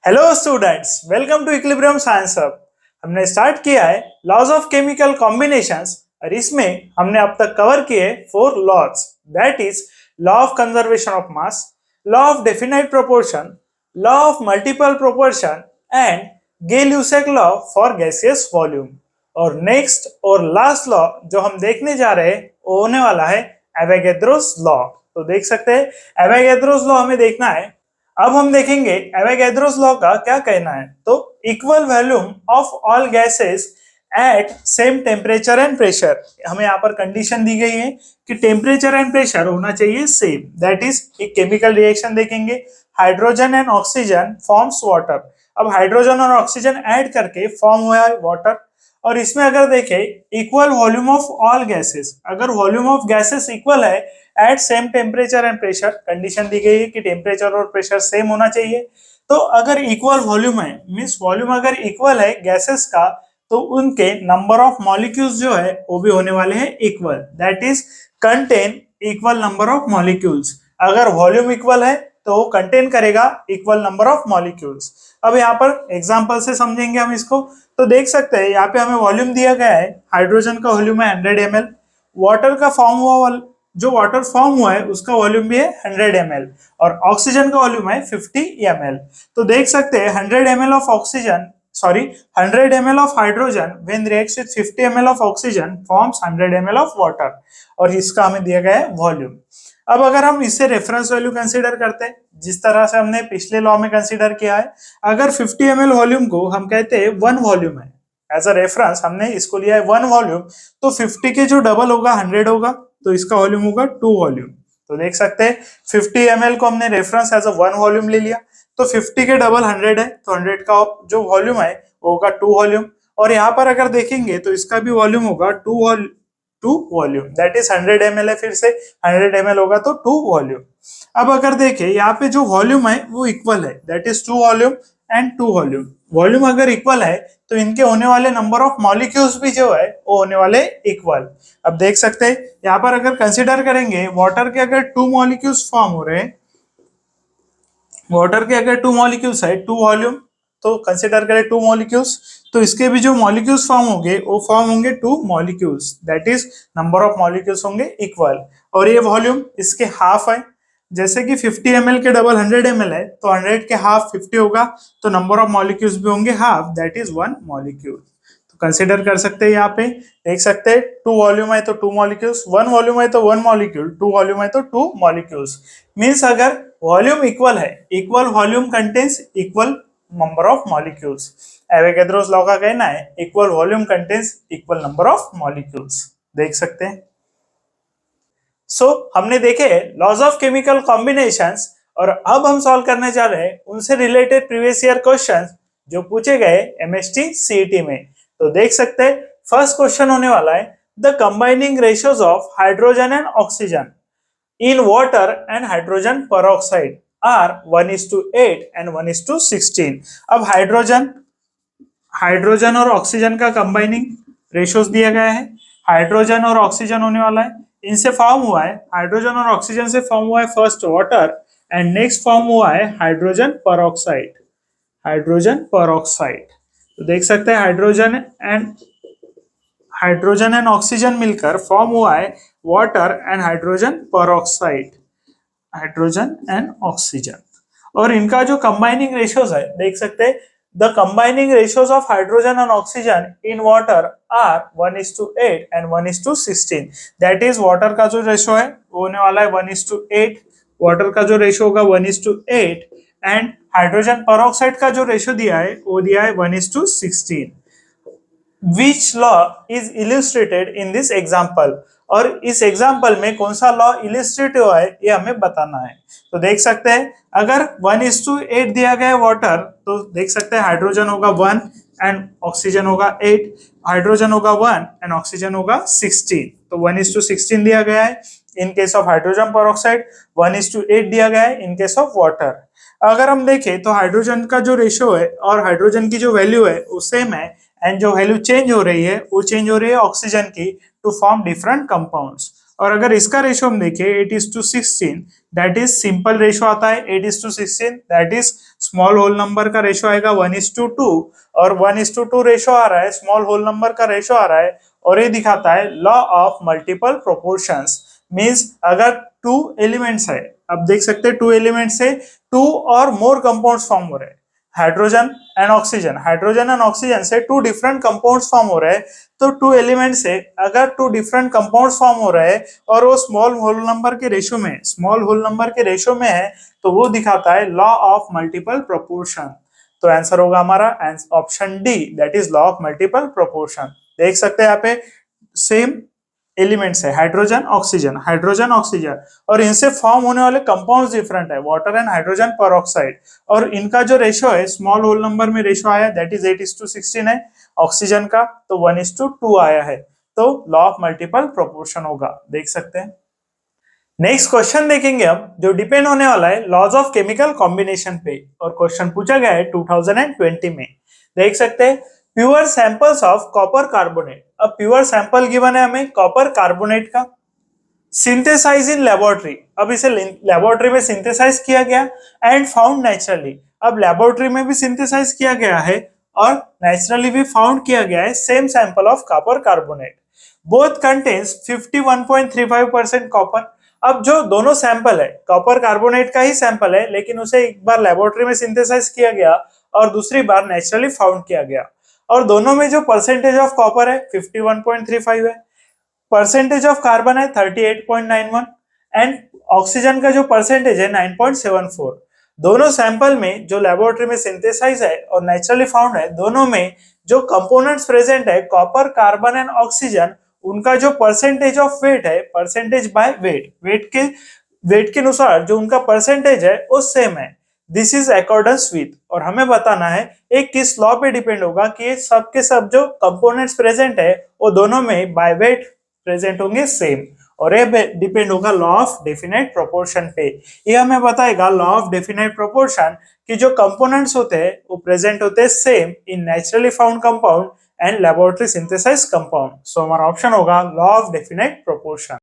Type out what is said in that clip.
Hello students, welcome to equilibrium science hub. हमने start किया है लॉज ऑफ केमिकल कॉम्बिनेशंस और इसमें हमने अब तक कवर किए 4 laws, that is law of conservation of mass, law of definite proportion, law of multiple proportion and Gay Lussac law for gaseous volume. और नेक्स्ट और लास्ट लॉ जो हम देखने जा रहे हैं वो होने वाला है एवोगैड्रोस लॉ। तो देख सकते हैं एवोगैड्रोस लॉ हमें देखना है। अब हम देखेंगे एवोगैड्रोस लॉ का क्या कहना है। तो equal volume of all gases at same temperature and pressure, हमें यहाँ पर कंडीशन दी गई है कि टेम्परेचर एंड प्रेशर होना चाहिए सेम। दैट इज एक केमिकल रिएक्शन देखेंगे, hydrogen and oxygen forms water. अब हाइड्रोजन और ऑक्सीजन ऐड करके फॉर्म हुआ है वाटर। और इसमें अगर देखें equal volume of all gases, अगर वॉल्यूम ऑफ गैसेस इक्वल है at same temperature and pressure, condition दी गई है कि टेम्परेचर और प्रेशर सेम होना चाहिए। तो अगर इक्वल वॉल्यूम है मींस वॉल्यूम अगर इक्वल है गैसेस का, तो उनके नंबर ऑफ मॉलिक्यूल्स जो है वो भी होने वाले हैं equal, that is contain equal number of molecules. अगर वॉल्यूम इक्वल है तो वो कंटेन करेगा इक्वल नंबर ऑफ मॉलिक्यूल्स। अब यहाँ पर एग्जांपल से समझेंगे हम इसको। तो देख सकते हैं यहाँ पे हमें वॉल्यूम दिया गया है, हाइड्रोजन का वॉल्यूम है 100 ml, वाटर का फॉर्म हुआ जो वाटर फॉर्म हुआ है उसका वॉल्यूम भी है 100 ml और ऑक्सीजन का वॉल्यूम है 50 ml। तो देख सकते हैं 100 ml of oxygen 100 ml of hydrogen when reacts with 50 ml of oxygen forms 100 ml of water और इसका हमें दिया गया है वॉल्यूम। अब अगर हम इससे रेफरेंस वैल्यू कंसीडर करते हैं जिस तरह से हमने पिछले लॉ में कंसीडर किया है, अगर 50 ml वॉल्यूम को हम कहते हैं 1 वॉल्यूम है, एज अ रेफरेंस हमने इसको लिया है 1 वॉल्यूम, तो 50 के जो डबल होगा 100 होगा, तो इसका वॉल्यूम होगा 2 वॉल्यूम। तो देख सकते हैं 50 ml को हमने रेफरेंस एज अ 1 वॉल्यूम ले लिया, तो 50 के डबल 100 है, तो 100 का जो वॉल्यूम है वो होगा 2 वॉल्यूम। और यहाँ पर अगर देखेंगे तो इसका भी वॉल्यूम होगा 2 वॉल्यूम, दैट इज 100 ml है, फिर से 100 ml होगा तो 2 वॉल्यूम। अब अगर देखें यहाँ पे जो वॉल्यूम है वो इक्वल है, that is 2 volume and 2 volume. Volume अगर इक्वल है तो इनके होने वाले नंबर ऑफ मॉलिक्यूल्स भी जो है वो होने वाले इक्वल। अब देख सकते हैं यहाँ पर अगर कंसिडर करेंगे वाटर के अगर 2 मॉलिक्यूल्स फॉर्म हो रहे हैं, वाटर के अगर 2 मॉलिक्यूल्स है 2 वॉल्यूम, तो कंसिडर करें 2 मॉलिक्यूल्स, तो इसके भी जो मॉलिक्यूल्स फॉर्म होंगे वो फॉर्म होंगे 2 molecules, that is number of molecules होंगे इक्वल। और ये वॉल्यूम इसके हाफ है, जैसे कि 50 ml के डबल 100 ml है, तो 100 के हाफ 50 होगा, तो नंबर ऑफ मॉलिक्यूल्स भी होंगे हाफ, दैट इज 1 मॉलिक्यूल। तो कंसिडर कर सकते हैं यहाँ पे, देख सकते हैं 2 वॉल्यूम है तो 2 मॉलिक्यूल्स, 1 वॉल्यूम है तो 1 मॉलिक्यूल, 2 वॉल्यूम है तो 2 मॉलिक्यूल्स। मींस अगर वॉल्यूम इक्वल है, equal volume contains equal number of molecules. Avogadro's law का कहना है equal volume contains equal number of molecules. देख सकते हैं। हमने देखे लॉज ऑफ केमिकल कॉम्बिनेशंस और अब हम सॉल्व करने जा रहे हैं उनसे रिलेटेड प्रीवियस ईयर क्वेश्चंस जो पूछे गए एमएसटी सीईटी में। तो देख सकते हैं फर्स्ट क्वेश्चन होने वाला है the combining ratios of hydrogen and oxygen in water and hydrogen peroxide are 1:8 and 1:16। अब हाइड्रोजन और ऑक्सीजन का कंबाइनिंग रेशियोज दिया गया है, हाइड्रोजन और ऑक्सीजन होने वाला है, इनसे फॉर्म हुआ है, हाइड्रोजन और ऑक्सीजन से फॉर्म हुआ है first water and next form हुआ है हाइड्रोजन पेरोक्साइड। तो देख सकते हैं हाइड्रोजन एंड ऑक्सीजन मिलकर फॉर्म हुआ है water and hydrogen peroxide, hydrogen and oxygen. और इनका जो कंबाइनिंग रेशियोज है देख सकते हैं the combining ratios of hydrogen and oxygen in water are 1:8 and 1:16। That is water का जो रेशियो है वो होने वाला है 1:8, वाटर का जो रेशियो होगा 1:8 एंड हाइड्रोजन पेरोक्साइड का जो रेशियो दिया है वो दिया है 1:16। Which law is illustrated in this example? और इस एग्जाम्पल में कौन सा लॉ इलिस्ट्रेटिव है ये हमें बताना है। तो देख सकते हैं अगर 1:8 दिया गया है वाटर, तो देख सकते हैं हाइड्रोजन होगा 1 एंड ऑक्सीजन होगा 8, हाइड्रोजन होगा 1 एंड ऑक्सीजन होगा 16, तो 1:16 दिया गया है in case of hydrogen peroxide, 1:8 दिया गया है इन केस ऑफ वाटर। अगर हम देखें तो हाइड्रोजन का जो रेशियो है और हाइड्रोजन की जो वैल्यू है वो सेम है एंड जो वैल्यू चेंज हो रही है वो चेंज हो रही है ऑक्सीजन की टू फॉर्म डिफरेंट कंपाउंड्स। और अगर इसका रेशियो हम देखें 8:16, दैट इज सिंपल रेशियो आता है 8:16, that is small whole number का रेशियो आएगा 1:2 और 1:2 रेशियो आ रहा है, स्मॉल होल नंबर का रेशियो आ रहा है और ये दिखाता है law of multiple proportions. Means अगर टू एलिमेंट्स है, अब देख सकते हैं टू एलिमेंट्स से टू और मोर कंपाउंड्स फॉर्म हो रहे हैं, हाइड्रोजन एंड ऑक्सीजन से टू डिफरेंट कंपाउंड्स फॉर्म हो रहे हैं। तो टू एलिमेंट से अगर टू डिफरेंट कंपाउंड्स फॉर्म हो रहे हैं और वो स्मॉल होल नंबर के रेशियो में है तो वो दिखाता है लॉ ऑफ मल्टीपल प्रोपोर्शन। तो आंसर होगा हमारा option D, that is law of multiple proportion. देख सकते हैं यहाँ पे सेम एलिमेंट्स है, हाइड्रोजन ऑक्सीजन और इनसे फॉर्म होने वाले कंपाउंड्स डिफरेंट है, वाटर एंड हाइड्रोजन पेरोक्साइड, और इनका जो रेशियो है स्मॉल होल नंबर में रेशियो आया दैट इज 8:16 है, ऑक्सीजन का तो 1:2 आया है। तो लॉ ऑफ मल्टीपल प्रोपोर्शन होगा, देख सकते हैं। नेक्स्ट क्वेश्चन देखेंगे हम जो डिपेंड होने वाला है लॉज ऑफ केमिकल कॉम्बिनेशन पे, और क्वेश्चन पूछा गया है 2020 में। देख सकते हैं pure samples of copper carbonate. अब प्योर सैंपल गिवन है हमें कॉपर कार्बोनेट का, सिंथेसाइज इन लेबोरेटरी, अब इसे लेबोरेटरी में सिंथेसाइज किया गया एंड फाउंड नेचुरली। अब लेबोरेटरी में भी सिंथेसाइज किया गया है और नेचुरली भी फाउंड किया गया है same sample of copper carbonate, both contains 51.35% copper. अब जो दोनों सैंपल है कॉपर कार्बोनेट का ही सैंपल है, लेकिन उसे एक बार लेबोरेटरी में सिंथेसाइज किया गया और दूसरी बार नेचुरली फाउंड किया गया, और दोनों में जो परसेंटेज ऑफ कॉपर है 51.35 है, परसेंटेज ऑफ कार्बन है 38.91 एंड ऑक्सीजन का जो परसेंटेज है 9.74। दोनों सैंपल में जो लेबोरेटरी में सिंथेसाइज है और नेचुरली फाउंड है, दोनों में जो कंपोनेंट्स प्रेजेंट है कॉपर कार्बन एंड ऑक्सीजन, उनका जो परसेंटेज ऑफ वेट है, परसेंटेज बाय वेट के अनुसार जो उनका परसेंटेज है वो सेम है। दिस इज अकॉर्डेंस विथ, और हमें बताना है एक किस लॉ पे डिपेंड होगा कि ये सब के सब जो कंपोनेंट्स प्रेजेंट है वो दोनों में बाय वेट प्रेजेंट होंगे सेम, और ये डिपेंड होगा लॉ ऑफ डेफिनेट प्रोपोर्शन पे। ये हमें बताएगा लॉ ऑफ डेफिनेट प्रोपोर्शन कि जो कंपोनेंट्स होते हैं वो प्रेजेंट होते हैं same in naturally found compound and laboratory synthesise compound. So हमारा ऑप्शन होगा लॉ ऑफ डेफिनेट प्रोपोर्शन।